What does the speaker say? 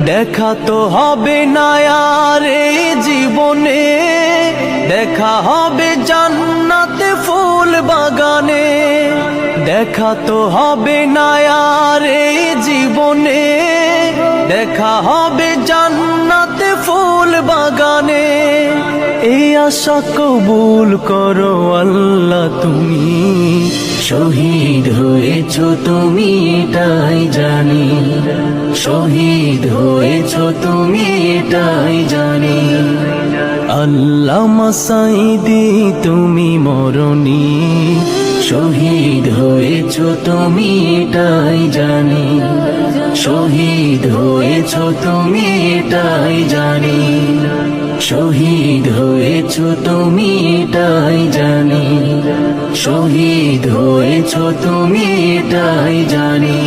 দেখা তো হবে না আর এই জীবনে, দেখা হবে জান্নাতে ফুল বাগানে। দেখা তো হবে না আর এই জীবনে, দেখা হবে জান্নাতে ফুল বাগানে। এই আশা কবুল করো আল্লাহ তুমি, শহীদ হয়েছো তুমি এটাই জানি, শহীদ হয়েছো তুমি এটাই জানি। আল্লামা সাঈদী তুমি মরণি, শহীদ হয়েছো তুমি এটাই জানি, শহীদ হয়েছো তুমি এটাই জানি, শহীদ হয়েছো তুমি এটাই জানি, শহীদ হয়েছো তুমি এটাই জানি।